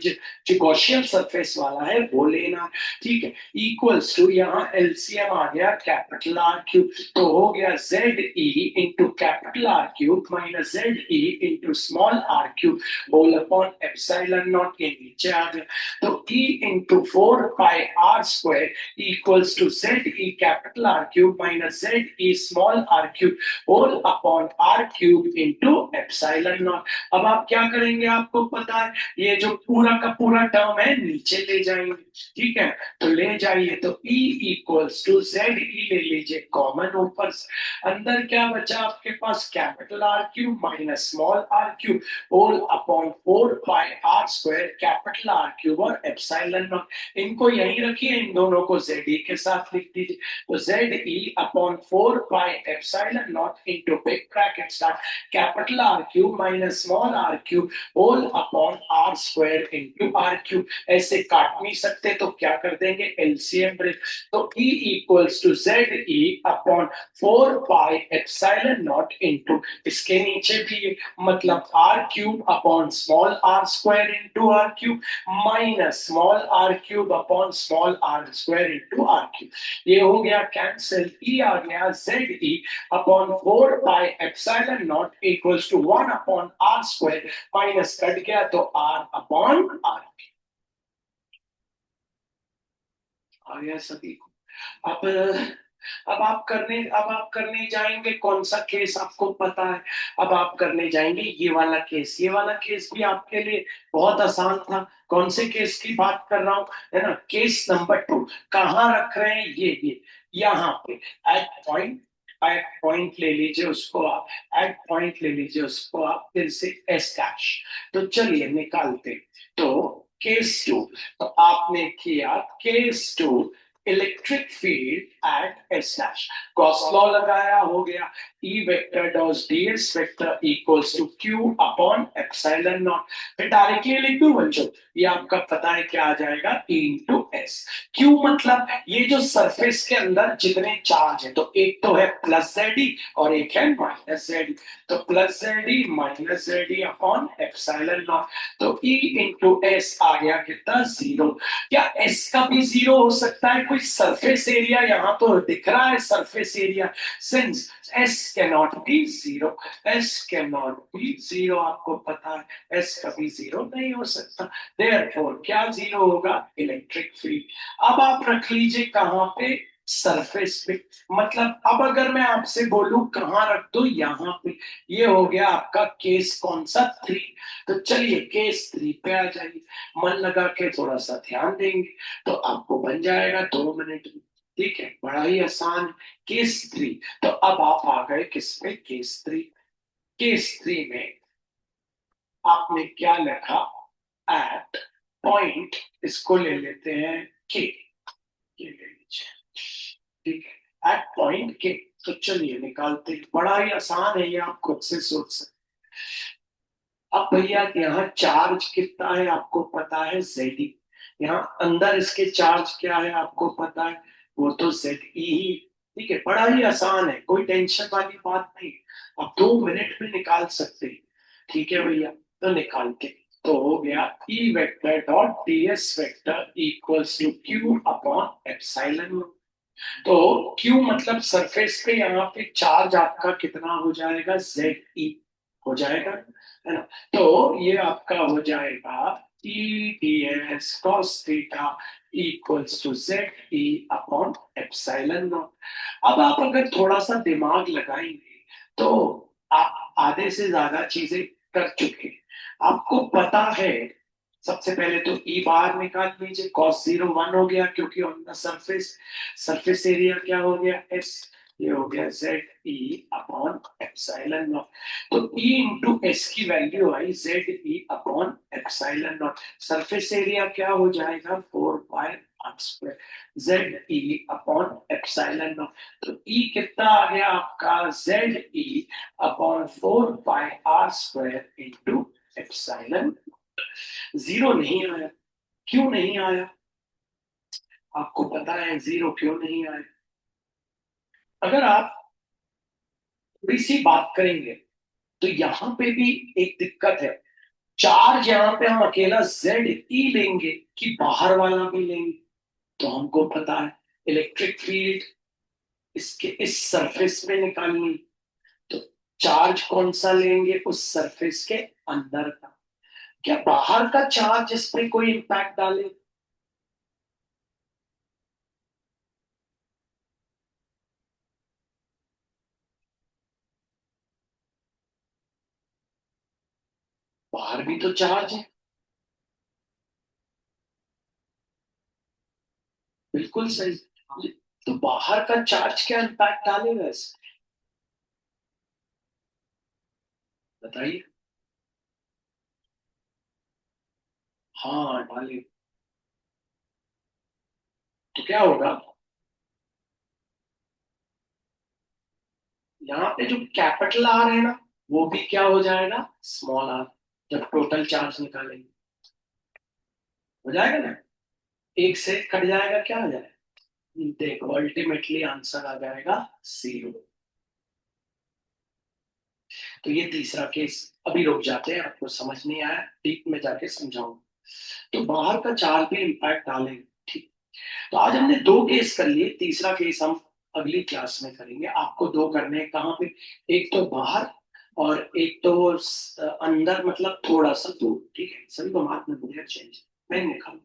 Speaker 1: जो गॉसियन सरफेस वाला है वो लेना, ठीक है। इक्वल्स टू यहाँ एलसीएम आ गया कैपिटल आर क्यूब, तो हो गया ZE into capital R cube minus ZE into small R cube whole upon epsilon naught, के नीचे आ गया। तो E into 4 pi R square equals to ZE capital R cube minus ZE small R cube whole upon R cube into epsilon naught. अब आप क्या करेंगे, आपको पता है ये जो पूरा का पूरा टर्म है नीचे ले जाएंगे, ठीक है। तो ले जाइए, तो E इक्वल्स टू ZE ले लीजिए कॉमन ऊपर से, अंदर क्या बचा आपके पास, capital R cube minus small R cube whole upon 4 pi R square capital R cube और एप्सिलॉन नॉट। इनको यहीं रखिए, इन दोनों को ZE के साथ लिख दीजिए। तो ZE upon 4 pi epsilon naught into big bracket start capital R cube minus small R cube whole upon R square into R cube. ऐसे काट नहीं सकते तो क्या कर देंगे, एलसीएम ब्रेक। तो E equals to Z E upon 4 pi epsilon naught into इसके नीचे भी मतलब R cube upon small R square into R cube minus small R cube upon small R square into R cube. ये हो गया कैंसिल, ई आ गया Z E upon 4 pi epsilon naught equals to 1 upon R square minus cut गया तो आर अपॉन आर आ गया सभी को। अब अब आप करने जाएंगे कौन सा केस आपको पता है। अब आप करने जाएंगे ये वाला केस। ये वाला केस भी आपके लिए बहुत आसान था। कौन से केस की बात कर रहा हूं, है ना, केस नंबर 2। कहाँ रख रहे हैं, ये यहाँ पे एट पॉइंट। एट पॉइंट ले लीजिए उसको आप, एट पॉइंट ले लीजिए उसको आप, फिर से एस डैश। तो चलिए निकालते। तो केस 2, तो आपने किया case 2 electric field at S dash, Gauss law लगाया, हो गया E vector dot DS vector equals to Q upon epsilon naught. फिर डायरेक्टली लिख दूं बच्चों, ये आपका पता है क्या आ जाएगा, ई इंटू एस। क्यू मतलब ये जो सरफेस के अंदर जितने चार्ज है, तो एक तो है प्लस जेड ई और एक है माइनस जेड ई। तो plus Z E minus Z E upon epsilon naught. तो ई इंटू एस आ गया कितना, 0। क्या एस का भी 0 हो सकता है, कोई सरफेस एरिया यहाँ तो दिख रहा है, surface area, since S can not be 0। S can not be 0, आपको पता है एस कभी 0 नहीं हो सकता। देयरफॉर क्या 0 होगा, इलेक्ट्रिक फील्ड। अब आप रख लीजिए कहां पे, सरफेस पे। मतलब अब अगर मैं आपसे बोलूं कहां रख दो, यहाँ पे। ये हो गया आपका केस कौन सा, 3। तो चलिए केस 3 पे आ जाइए, मन लगा के थोड़ा सा ध्यान देंगे तो आपको बन जाएगा 2 मिनट में। ठीक है, बड़ा ही आसान। केस 3, तो अब आप आ गए किस पे, केस 3। केस 3 में आपने क्या लिखा, एट पॉइंट, इसको ले लेते हैं के, ये ले लीजिए, ठीक है, एट पॉइंट के। तो चलिए निकालते हैं, बड़ा ही आसान है ये, आप खुद से सोच सकते। अब भैया यहाँ चार्ज कितना है आपको पता है, जेड ई। यहाँ अंदर इसके चार्ज क्या है आपको पता है, वो तो जेड ई ही। ठीक है, बड़ा ही आसान है, कोई टेंशन वाली बात नहीं। अब 2 मिनट में निकाल सकते हैं। ठीक है भैया, तो निकालते हैं। तो हो गया E vector dot D S vector equals to Q upon epsilon. तो क्यू मतलब सरफेस पे यहाँ पे चार्ज आपका कितना हो जाएगा, जेड ई हो जाएगा, है ना। तो ये आपका हो जाएगा E D S cos theta equals to Z E upon epsilon naught. अब आप अगर थोड़ा सा दिमाग लगाएंगे तो आप आधे से ज्यादा चीजें कर चुके हैं। आपको पता है, सबसे पहले तो ई बाहर निकाल लीजिए, cos 0 1 हो गया क्योंकि on the surface, surface area क्या हो गया, एस। ये हो गया Z E upon epsilon naught. तो ई इंटू एस की वैल्यू आई Z E upon epsilon naught. Surface area क्या हो जाएगा, 4 pi R square Z E upon epsilon naught. तो ई कितना आ गया आपका, Z E upon 4 pi R square into epsilon. 0 नहीं आया, क्यों नहीं आया, आपको पता है 0 क्यों नहीं आया। अगर आप थोड़ी सी बात करेंगे तो यहां पे भी एक दिक्कत है। चार्ज यहां पे हम अकेला जेड ई लेंगे कि बाहर वाला भी लेंगे, तो हमको पता है इलेक्ट्रिक फील्ड इसके इस सरफेस पे निकालनी। तो चार्ज कौन सा लेंगे, उस सरफेस के अंदर का। क्या बाहर का चार्ज इस पे कोई इंपैक्ट डाले, बाहर भी तो चार्ज है। बिल्कुल सही। तो बाहर का चार्ज क्या इम्पैक्ट डालेगा इस, बताइए। हाँ डाले। तो क्या होगा, यहाँ पे जो कैपिटल आर है ना, वो भी क्या हो जाएगा, स्मॉल आर, जब टोटल चार्ज निकालेंगे। हो जाएगा ना, एक से कट जाएगा, क्या हो जाएगा, देखो अल्टीमेटली आंसर आ जाएगा 0। तो ये तीसरा केस, अभी रुक जाते हैं, आपको समझ नहीं आया डीप में जाके समझाऊंगा। तो बाहर का चार्ज भी इम्पैक्ट डालेंगे, ठीक। तो आज हमने दो केस कर लिए, तीसरा केस हम अगली क्लास में करेंगे। आपको दो करने हैं, कहाँ पे, एक तो बाहर और एक तो अंदर, मतलब थोड़ा सा दूर, ठीक है। सभी को मार्क में चेंज, मैं निकालू।